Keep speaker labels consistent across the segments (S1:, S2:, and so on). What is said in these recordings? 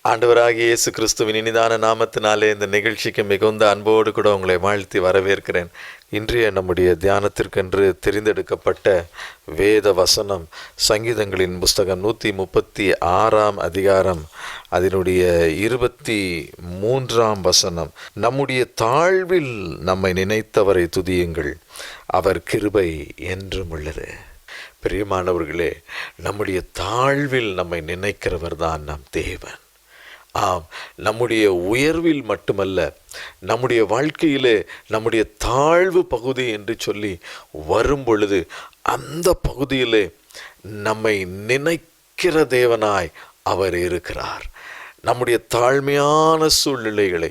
S1: ஆண்டவராகிய இயேசு கிறிஸ்துவின் இனிதான நாமத்தினாலே இந்த நிகழ்ச்சிக்கு மிகுந்த அன்போடு கூட உங்களை வாழ்த்தி வரவேற்கிறேன். இன்றைய நம்முடைய தியானத்திற்கென்று தெரிந்தெடுக்கப்பட்ட வேத வசனம் சங்கீதங்களின் புஸ்தகம் 136 அதிகாரம் அதனுடைய 23 வசனம். நம்முடைய தாழ்வில் நம்மை நினைத்தவரை துதியுங்கள், அவர் கிருபை என்றும் உள்ளது. பிரியமானவர்களே, நம்முடைய தாழ்வில் நம்மை நினைக்கிறவர் தான் நம் தேவன். ஆம், நம்முடைய உயர்வில் மட்டுமல்ல, நம்முடைய வாழ்க்கையிலே நம்முடைய தாழ்வு பகுதி என்று சொல்லி வரும் பொழுது அந்த பகுதியிலே நம்மை நினைக்கிற தேவனாய் அவர் இருக்கிறார். நம்முடைய தாழ்மையான சூழ்நிலைகளை,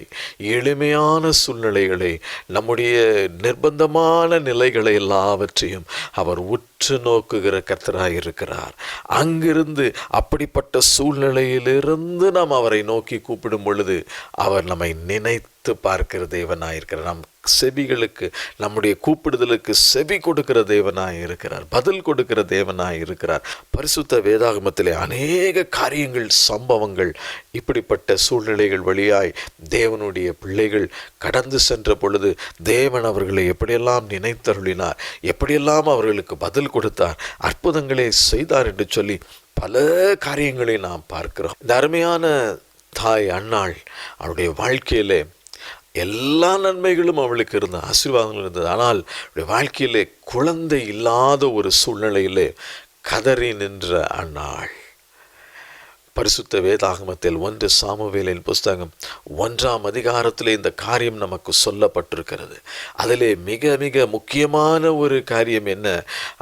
S1: எளிமையான சூழ்நிலைகளை, நம்முடைய நிர்பந்தமான நிலைகளை எல்லாவற்றையும் அவர் உற்று நோக்குகிற கர்த்தராய் இருக்கிறார். அங்கிருந்து அப்படிப்பட்ட சூழ்நிலையிலிருந்து நாம் அவரை நோக்கி கூப்பிடும் பொழுது அவர் நம்மை நினைத்து பார்க்கிற தேவனாயிருக்கிறார். நம் செவிகளுக்கு, நம்முடைய கூப்பிடுதலுக்கு செவி கொடுக்கிற தேவனாய் இருக்கிறார், பதில் கொடுக்கிற தேவனாய் இருக்கிறார். பரிசுத்த வேதாகமத்திலே அநேக காரியங்கள், சம்பவங்கள், இப்படிப்பட்ட சூழ்நிலைகள் வழியாய் தேவனுடைய பிள்ளைகள் கடந்து சென்ற பொழுது தேவன் அவர்களை எப்படியெல்லாம் நினைத்தருளினார், எப்படியெல்லாம் அவர்களுக்கு பதில் கொடுத்தார், அற்புதங்களை செய்தார் என்று சொல்லி பல காரியங்களை நாம் பார்க்கிறோம். இந்த அருமையான தாய் அன்னாள், அவருடைய வாழ்க்கையிலே எல்லா நன்மைகளும் அவளுக்கு இருந்த ஆசீர்வாதங்கள் இருந்தது. ஆனால் அவருடைய வாழ்க்கையிலே குழந்தை இல்லாத ஒரு சூழ்நிலையிலே கதறி நின்ற அன்னாள். பரிசுத்த வேதாகமத்தில் 1 சாமுவேலின் புஸ்தகம் 1 அதிகாரத்திலே இந்த காரியம் நமக்கு சொல்லப்பட்டிருக்கிறது. அதிலே மிக மிக முக்கியமான ஒரு காரியம் என்ன?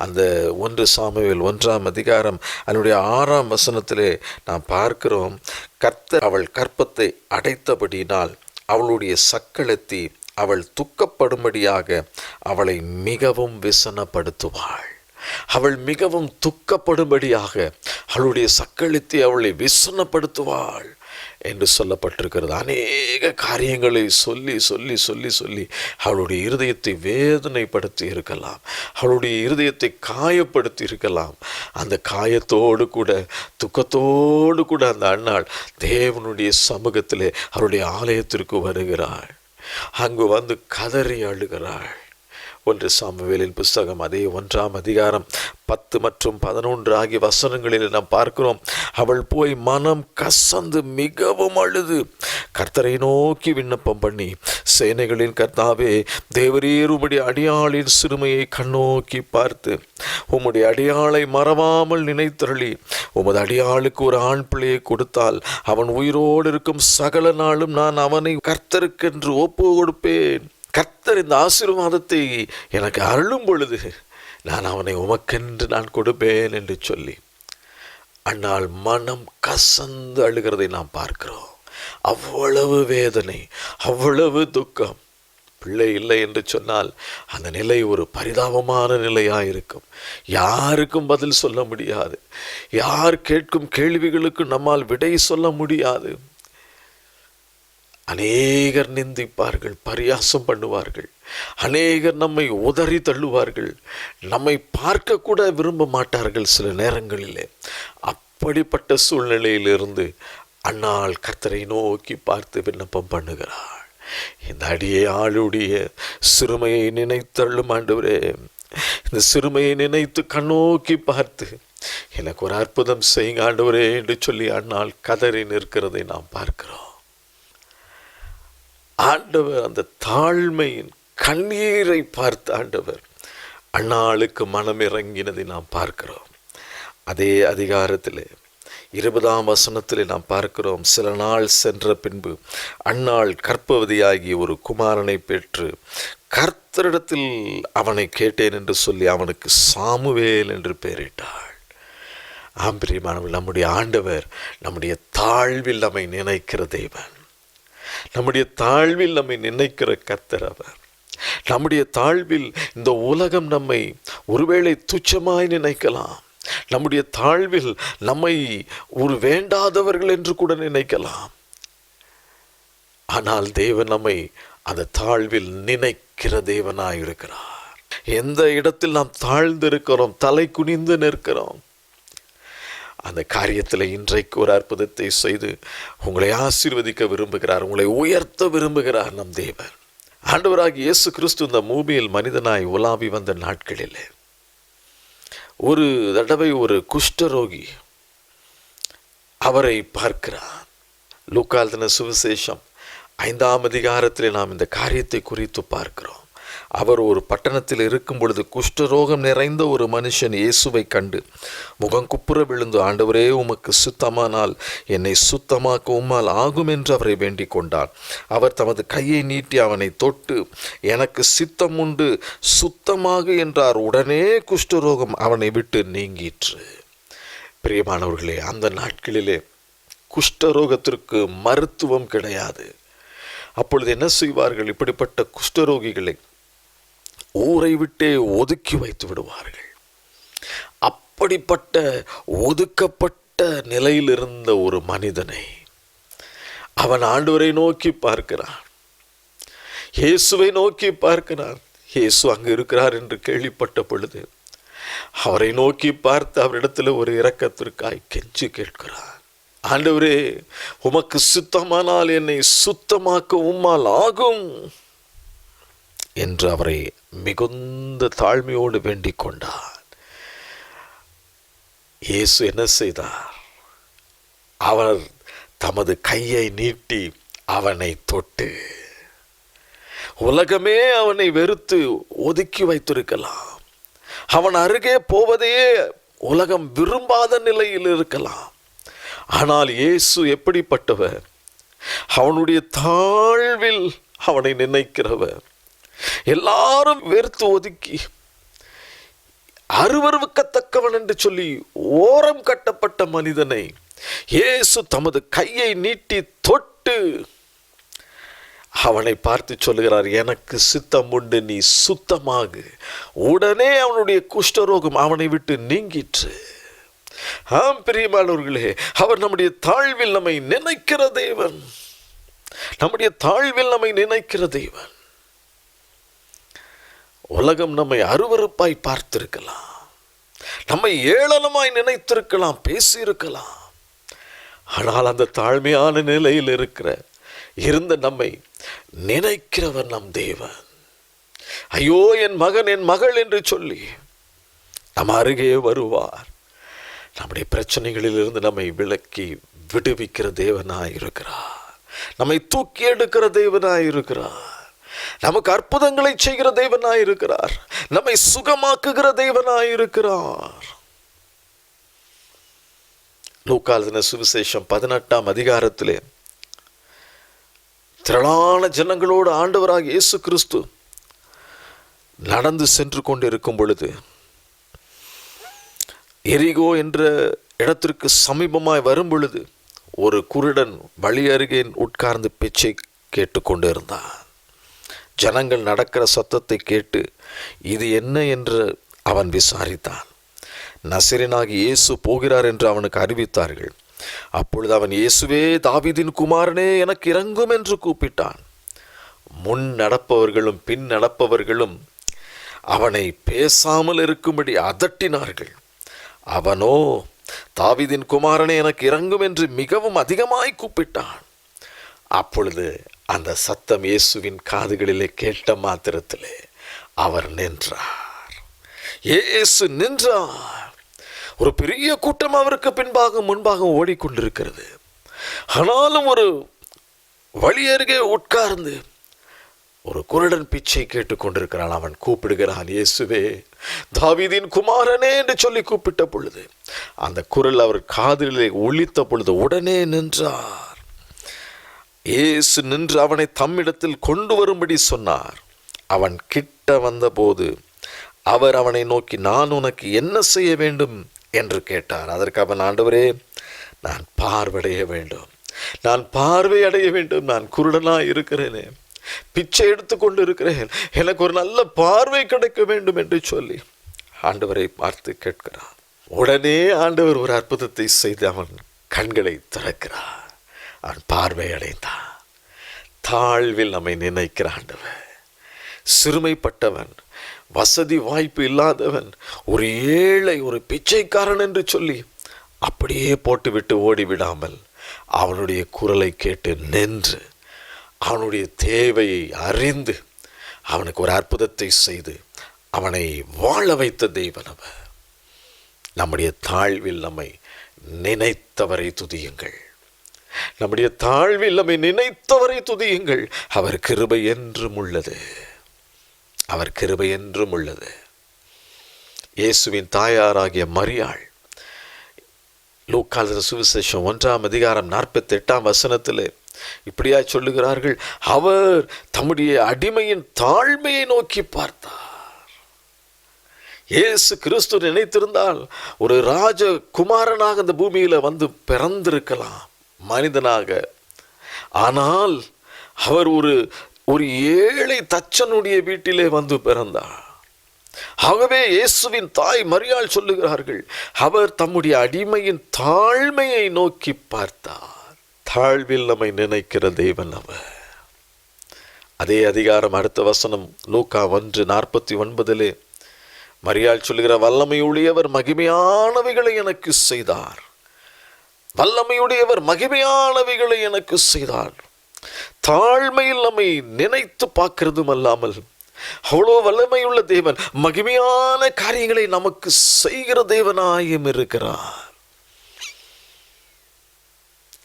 S1: அந்த 1 சாமுவேல் 1 அதிகாரம் அதனுடைய 6 வசனத்திலே நாம் பார்க்கிறோம். கர்த்தர் அவள் கற்பத்தை அடைத்தபடியினால் அவளுடைய சக்களத்தி அவள் துக்கப்படும்படியாக அவளை மிகவும் விசனப்படுத்துவாள். அவள் மிகவும் துக்கப்படும்படியாக அவளுடைய சக்களத்தி அவளை விசனப்படுத்துவாள் என்று சொல்லப்பட்டிருக்கிறது. அநேக காரியங்களை சொல்லி சொல்லி சொல்லி சொல்லி அவளுடைய இருதயத்தை வேதனைப்படுத்தி இருக்கலாம், அவளுடைய இருதயத்தை காயப்படுத்தி இருக்கலாம். அந்த காயத்தோடு கூட, துக்கத்தோடு கூட அந்த அன்னாள் தேவனுடைய சமூகத்திலே அவருடைய ஆலயத்திற்கு வருகிறாள். அங்கு வந்து கதறி அழுகிறாள். 1 சாமுவேலின் புஸ்தகம் அதே 1 அதிகாரம் 10 மற்றும் 11 ஆகிய வசனங்களில் நாம் பார்க்கிறோம். அவள் போய் மனம் கசந்து மிகவும் அழுது கர்த்தரை நோக்கி விண்ணப்பம் பண்ணி, சேனைகளின் கர்த்தாவே, தேவரீர் உம்முடைய அடியாளின் சிறுமையை கண்ணோக்கி பார்த்து உம்முடைய அடியாளை மறவாமல் நினைத்தருளி உமது அடியாளுக்கு ஒரு ஆண் பிள்ளையை கொடுத்தால் அவன் உயிரோடு இருக்கும் சகல நாளும் நான் அவனை கர்த்தருக்கென்று ஒப்பு கொடுப்பேன். கர்த்தர் இந்த ஆசீர்வாதத்தை எனக்கு அருளும் பொழுது நான் அவனை உமக்கென்று நான் கொடுப்பேன் என்று சொல்லி அன்னால் மனம் கசந்து அழுகிறதை நாம் பார்க்கிறோம். அவ்வளவு வேதனை, அவ்வளவு துக்கம். பிள்ளை இல்லை என்று சொன்னால் அந்த நிலை ஒரு பரிதாபமான நிலையாக இருக்கும். யாருக்கும் பதில் சொல்ல முடியாது, யார் கேட்கும் கேள்விகளுக்கு நம்மால் விடை சொல்ல முடியாது. அநேகர் நிந்திப்பார்கள், பரியாசம் பண்ணுவார்கள், அநேகர் நம்மை உதறி தள்ளுவார்கள், நம்மை பார்க்க கூட விரும்ப மாட்டார்கள் சில நேரங்களிலே. அப்படிப்பட்ட சூழ்நிலையிலிருந்து அன்னாள் கர்த்தரை நோக்கி பார்த்து விண்ணப்பம் பண்ணுகிறாள். இந்த அடியே ஆளுடைய சிறுமையை நினைத்தள்ளும் ஆண்டவரே, இந்த சிறுமையை நினைத்து கண்ணோக்கி பார்த்து எனக்கு ஒரு அற்புதம் செய்யுங்க ஆண்டவரே என்று சொல்லி அன்னாள் கதறி நிற்கிறதை நாம் பார்க்கிறோம். ஆண்டவர் அந்த தாழ்மையின் கண்ணீரை பார்த்து ஆண்டவர் அன்னாளுக்கு மனம் இறங்கினதை நாம் பார்க்கிறோம். அதே அதிகாரத்திலே 20 வசனத்திலே நாம் பார்க்கிறோம். சில நாள் சென்ற பின்பு அன்னாள் கர்ப்பவதியாகி ஒரு குமாரனை பெற்று கர்த்தரிடத்தில் அவனை கேட்டேன் என்று சொல்லி அவனுக்கு சாமுவேல் என்று பெயரிட்டாள். ஆம்பிரியமானவர்கள், நம்முடைய ஆண்டவர் நம்முடைய தாழ்வில் நம்மை நினைக்கிற தேவன், நம்முடைய தாழ்வில் நம்மை நினைக்கிற கர்த்தர் அவர். நம்முடைய தாழ்வில் இந்த உலகம் நம்மை ஒருவேளை துச்சமாய் நினைக்கலாம், நம்முடைய தாழ்வில் நம்மை ஒரு வேண்டாதவர்கள் என்று கூட நினைக்கலாம். ஆனால் தேவன் நம்மை அந்த தாழ்வில் நினைக்கிற தேவனாய் இருக்கிறார். எந்த இடத்தில் நாம் தாழ்ந்து இருக்கிறோம், தலை குனிந்து நிற்கிறோம், அந்த காரியத்தில் இன்றைக்கு ஒரு அற்புதத்தை செய்து உங்களை ஆசீர்வதிக்க விரும்புகிறார், உங்களை உயர்த்த விரும்புகிறார் நம் தேவன். ஆண்டவராகிய இயேசு கிறிஸ்து இந்த பூமியில் மனிதனாய் உலாவி வந்த நாட்களில் ஒரு தடவை ஒரு குஷ்டரோகி அவரை பார்க்கிறார். லூக்கா எழுதின சுவிசேஷம் 5ஆம் அதிகாரத்தில் நாம் இந்த காரியத்தை குறித்து பார்க்கிறோம். அவர் ஒரு பட்டணத்தில் இருக்கும் பொழுது குஷ்டரோகம் நிறைந்த ஒரு மனுஷன் இயேசுவை கண்டு முகங்குப்புற விழுந்து, ஆண்டவரே, உமக்கு சுத்தமானால் என்னை சுத்தமாக்க உம்மால் ஆகும் என்று அவரை வேண்டிக் கொண்டார். அவர் தமது கையை நீட்டி அவனை தொட்டு, எனக்கு சித்தம் உண்டு, சுத்தமாக என்றார். உடனே குஷ்டரோகம் அவனை விட்டு நீங்கிற்று. பிரியமானவர்களே, அந்த நாட்களிலே குஷ்டரோகத்திற்கு மருத்துவம் கிடையாது. அப்பொழுது என்ன செய்வார்கள்? இப்படிப்பட்ட குஷ்டரோகிகளை ஊரை விட்டே ஒதுக்கி வைத்து விடுவார்கள். அப்படிப்பட்ட ஒதுக்கப்பட்ட நிலையில் இருந்த ஒரு மனிதனை அவன் ஆண்டவரை நோக்கி பார்க்கிறான், இயேசுவை நோக்கி பார்க்கிறான். இயேசு அங்கு இருக்கிறார் என்று கேள்விப்பட்ட பொழுது அவரை நோக்கி பார்த்து அவரிடத்தில் ஒரு இரக்கத்திற்காய் கெஞ்சி கேட்கிறார். ஆண்டவரே, உமக்கு சுத்தமானால் என்னை சுத்தமாக்க உம்மால் ஆகும் என்று அவரை மிகுந்த தாழ்மையோடு வேண்டிக் கொண்டார். இயேசு என்ன செய்தார்? அவர் தமது கையை நீட்டி அவனை தொட்டு, உலகமே அவனை வெறுத்து ஒதுக்கி வைத்திருக்கலாம், அவன் அருகே போவதையே உலகம் விரும்பாத நிலையில் இருக்கலாம். ஆனால் இயேசு எப்படிப்பட்டவர்? அவனுடைய தாழ்வில் அவனை நினைக்கிறவர். எல்லாரும் வெறுத்து ஒதுக்கி அருவருக்கத்தக்கவன் என்று சொல்லி ஓரம் கட்டப்பட்ட மனிதனை இயேசு தமது கையை நீட்டி தொட்டு அவனை பார்த்து சொல்லுகிறார், எனக்கு சித்தம் உண்டு, நீ சுத்தமாகு. உடனே அவனுடைய குஷ்டரோகம் அவனை விட்டு நீங்கிற்று. ஆம் பிரியமானவர்களே, அவர் நம்முடைய தாழ்வில் நம்மை நினைக்கிற தேவன். நம்முடைய தாழ்வில் நம்மை நினைக்கிற தேவன். உலகம் நம்மை அருவருப்பாய் பார்த்திருக்கலாம், நம்மை ஏளனமாய் நினைத்திருக்கலாம், பேசியிருக்கலாம். ஆனால் அந்த தாழ்மையான நிலையில் இருந்த நம்மை நினைக்கிறவர் நம் தேவன். ஐயோ, என் மகன், என் மகள் என்று சொல்லி நம் அருகே வருவார். நம்முடைய பிரச்சனைகளில் இருந்து நம்மை விலக்கி விடுவிக்கிற தேவனாய் இருக்கிறார். நம்மை தூக்கி எடுக்கிற தேவனாய் இருக்கிறார். நமக்கு அற்புதங்களை செய்கிற தேவனாய் இருக்கிறார். நம்மை சுகமாக்குகிற தேவனாய் இருக்கிறார். லூக்கா எழுதின சுவிசேஷம் 18ஆம் அதிகாரத்திலே திரளான ஜனங்களோடு ஆண்டவராகிய இயேசு கிறிஸ்து நடந்து சென்று கொண்டிருக்கும் பொழுது எரிகோ என்ற இடத்திற்கு சமீபமாய் வரும் பொழுது ஒரு குருடன் வழி அருகே உட்கார்ந்து பேச்சை கேட்டுக்கொண்டு இருந்தான். ஜனங்கள் நடக்கிற சத்தத்தை கேட்டு இது என்ன என்று அவன் விசாரித்தான். நசரேயனாகி இயேசு போகிறார் என்று அவனுக்கு அறிவித்தார்கள். அப்பொழுது அவன், இயேசுவே, தாவீதின் குமாரனே, எனக்கு இரங்கும் என்று கூப்பிட்டான். முன் நடப்பவர்களும் பின் நடப்பவர்களும் அவனை பேசாமல் இருக்கும்படி அதட்டினார்கள். அவனோ, தாவீதின் குமாரனே, எனக்கு இரங்கும் என்று மிகவும் அதிகமாய் கூப்பிட்டான். அப்பொழுது அந்த சத்தம் இயேசுவின் காதுகளிலே கேட்ட மாத்திரத்திலே அவர் நின்றார். இயேசு நின்றார். ஒரு பெரிய கூட்டம் அவருக்கு முன்பாக ஓடிக்கொண்டிருக்கிறது. ஆனாலும் ஒரு வழி அருகே உட்கார்ந்து ஒரு குருடன் பிச்சை கேட்டுக்கொண்டிருக்கிறான். அவன் கூப்பிடுகிறான், இயேசுவே, தாவீதின் குமாரனே என்று சொல்லி கூப்பிட்ட பொழுது அந்த குரல் அவர் காதிலே ஒலித்த பொழுது உடனே நின்றார். இயேசு நின்று அவனை தம்மிடத்தில் கொண்டு வரும்படி சொன்னார். அவன் கிட்ட வந்தபோது அவர் அவனை நோக்கி, நான் உனக்கு என்ன செய்ய வேண்டும் என்று கேட்டார். அதற்கு அவன், ஆண்டவரே, நான் பார்வையடைய வேண்டும், நான் பார்வை அடைய வேண்டும், நான் குருடனாய் இருக்கிறேனே, பிச்சை எடுத்துக்கொண்டு இருக்கிறேன், எனக்கு ஒரு நல்ல பார்வை கிடைக்க வேண்டும் என்று சொல்லி ஆண்டவரை பார்த்து கேட்கிறான். உடனே ஆண்டவர் ஒரு அற்புதத்தை செய்து அவன் கண்களை திறக்கிறார். அவன் பார்வை அடைந்தான். தாழ்வில் நம்மை நினைக்கிற ஆண்டவர், சிறுமைப்பட்டவன், வசதி வாய்ப்பு இல்லாதவன், ஒரு ஏழை, ஒரு பிச்சைக்காரன் என்று சொல்லி அப்படியே போட்டுவிட்டு ஓடிவிடாமல் அவனுடைய குரலை கேட்டு நின்று அவனுடைய தேவையை அறிந்து அவனுக்கு ஒரு அற்புதத்தை செய்து அவனை வாழ வைத்த தேவன் அவர். நம்முடைய தாழ்வில் நம்மை நினைத்தவரை துதியுங்கள். நம்முடைய தாழ்வில் நம்மை நினைத்தவரை துதியுங்கள். அவர் கிருபை என்றும் உள்ளது. அவர் கிருபை என்றும் உள்ளது. இயேசுவின் தாயாராகிய மரியாள் லூக்கா சுவிசேஷம் 1:48 இப்படியாய் சொல்லுகிறார்கள், அவர் தம்முடைய அடிமையின் தாழ்மையை நோக்கி பார்த்தார். இயேசு கிறிஸ்து நினைத்திருந்தால் ஒரு ராஜகுமாரனாக இந்த பூமியில வந்து பிறந்திருக்கலாம் மனிதனாக. ஆனால் அவர் ஒரு ஏழை தச்சனுடைய வீட்டிலே வந்து பிறந்தார். ஆகவே இயேசுவின் தாய் மரியாள் சொல்லுகிறார்கள், அவர் தம்முடைய அடிமையின் தாழ்மையை நோக்கி பார்த்தார். தாழ்வில் நம்மை நினைக்கிற தேவன் அவர். அதே அதிகாரம் அடுத்த வசனம் லூக்கா 1:49 மரியாள் சொல்லுகிற, வல்லமையுடையவர் மகிமையானவைகளை எனக்கு செய்தார். வல்லமையுடையவர் மகிமையானவைகளை எனக்கு செய்தார். தாழ்மையில் நம்மை நினைத்து பார்க்கிறதும் அல்லாமல் அவ்வளோ வல்லமையுள்ள தேவன் மகிமையான காரியங்களை நமக்கு செய்கிற தேவனாயும் இருக்கிறார்.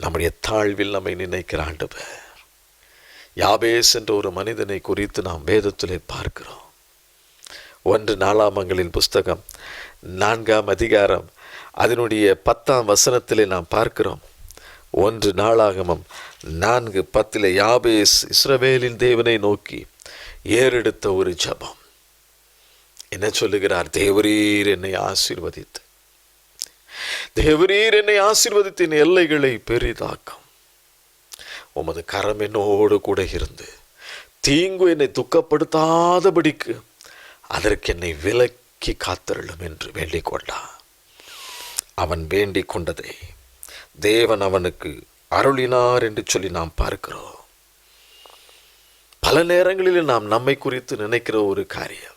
S1: நம்முடைய தாழ்வில் நம்மை நினைக்கிற ஆண்டவர். யாபேஸ் என்ற ஒரு மனிதனை குறித்து நாம் வேதத்திலே பார்க்கிறோம். 1 நாளாகமங்களின் புஸ்தகம் 4ஆம் அதிகாரம் அதனுடைய 10ஆம் வசனத்திலே நாம் பார்க்கிறோம். 1 நாளாகமம் 4:10 யாபேஸ் இஸ்ரவேலின் தேவனை நோக்கி ஏறெடுத்த ஒரு ஜெபம். என்ன சொல்லுகிறார்? தேவரீர் என்னை ஆசீர்வதித்து, தேவரீர் என்னை ஆசீர்வதித்து என் எல்லைகளை பெரிதாக்கும். உமது கரம் என்னோடு கூட இருந்து தீங்கு என்னை துக்கப்படுத்தாதபடிக்கு அதற்கு என்னை விலக்கி காத்தருளும் என்று வேண்டிக் கொண்டான். அவன் வேண்டிக் கொண்டதை தேவன் அவனுக்கு அருளினார் என்று சொல்லி நாம் பார்க்கிறோம். பல நேரங்களில் நாம் நம்மை குறித்து நினைக்கிற ஒரு காரியம்,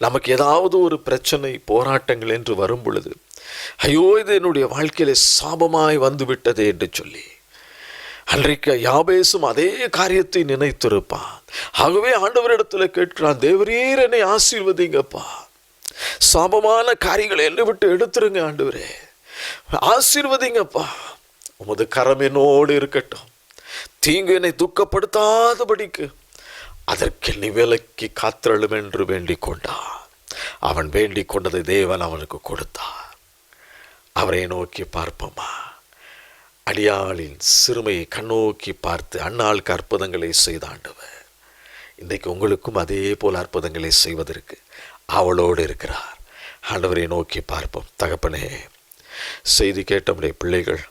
S1: நமக்கு ஏதாவது ஒரு பிரச்சனை போராட்டங்கள் என்று வரும் பொழுது, ஐயோ இது என்னுடைய வாழ்க்கையில சாபமாய் வந்து விட்டதே என்று சொல்லி அன்றைக்கு யாபேசும் அதே காரியத்தை நினைத்திருப்பான். ஆகவே ஆண்டவரிடத்தில் கேட்கிறான், தேவரீர் என்னை ஆசீர்வதிங்கப்பா, சாபமான காரியங்களை என்னை விட்டு எடுத்துருங்க ஆண்டவரே, ஆசீர்வதிங்கப்பா, உமது கரம் என்னோடு இருக்கட்டும், தீங்கு என்னை துக்கப்படுத்தாதபடிக்கு அதற்கு என்னை விலக்கி காத்திரளும் என்று வேண்டிக் கொண்டான். அவன் வேண்டிக் கொண்டதை தேவன் அவனுக்கு கொடுத்தார். அவரை நோக்கி பார்ப்போமா? அடியாளின் சிறுமையை கண்ணோக்கி பார்த்து அன்னாளுக்கு அற்புதங்களை செய்த ஆண்டவர் இன்றைக்கு உங்களுக்கும் அதே போல் அற்புதங்களை செய்வதற்கு அவளோடு இருக்கிறார். ஆண்டவரை நோக்கி பார்ப்போம். தகப்பனே, செய்தி கேட்டமுடைய பிள்ளைகள்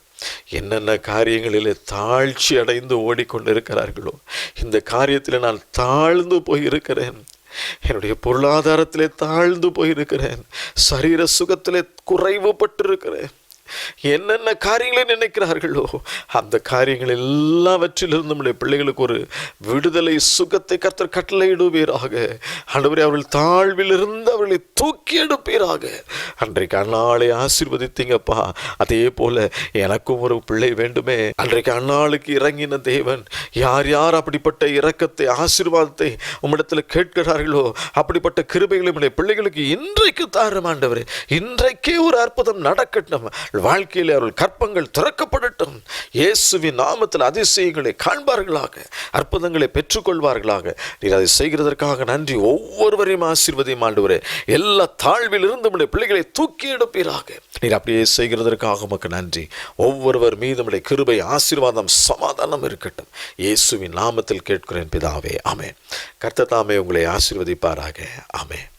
S1: என்னென்ன காரியங்களிலே தாழ்ச்சி அடைந்து ஓடிக்கொண்டிருக்கிறார்களோ, இந்த காரியத்தில் நான் தாழ்ந்து போயிருக்கிறேன், என்னுடைய பொருளாதாரத்திலே தாழ்ந்து போயிருக்கிறேன், சரீர சுகத்திலே குறைவுபட்டிருக்கிறேன், என்னென்ன காரியங்களை நினைக்கிறார்களோ அந்த காரியங்கள் எல்லாவற்றிலிருந்து நம்முடைய பிள்ளைகளுக்கு ஒரு விடுதலை சுகத்தை கர்த்தர் கட்டளையிடுவீராக. ஆண்டவரே, அவர்கள் தாழ்வில் இருந்து அவர்களை தூக்கி எடுப்பீராக. அன்றைக்கு அன்னாளை ஆசீர்வதித்தீங்கப்பா, அதே போல எனக்கும் ஒரு பிள்ளை வேண்டுமே. அன்றைக்கு அன்னாளுக்கு இறங்கின தேவன் யார் யார் அப்படிப்பட்ட இரக்கத்தை ஆசீர்வாதத்தை உம்மிடத்தில் கேட்கிறார்களோ அப்படிப்பட்ட கிருபைகளை நம்முடைய பிள்ளைகளுக்கு இன்றைக்கு தாரும் ஆண்டவரே. இன்றைக்கே ஒரு அற்புதம் நடக்கட்டும், வாழ்க்கையில் அவர்கள் கற்பங்கள் திறக்கப்படட்டும். இயேசுவின் நாமத்தில் அதிசயங்களை காண்பார்களாக, அற்புதங்களை பெற்றுக்கொள்வார்களாக. நீர் அதை செய்கிறதற்காக நன்றி. ஒவ்வொருவரையும் ஆசீர்வதியும் ஆண்டவரே. எல்லா தாழ்வில் இருந்து நம்முடைய பிள்ளைகளை தூக்கி எடுப்பீராக. நீர் அப்படியே செய்கிறதற்காக உமக்கு நன்றி. ஒவ்வொருவர் மீது நம்முடைய கிருபை, ஆசீர்வாதம், சமாதானம் இருக்கட்டும். இயேசுவின் நாமத்தில் கேட்கிறேன் பிதாவே, ஆமென். கர்த்தர் தாமே உங்களை ஆசீர்வதிப்பாராக. ஆமென்.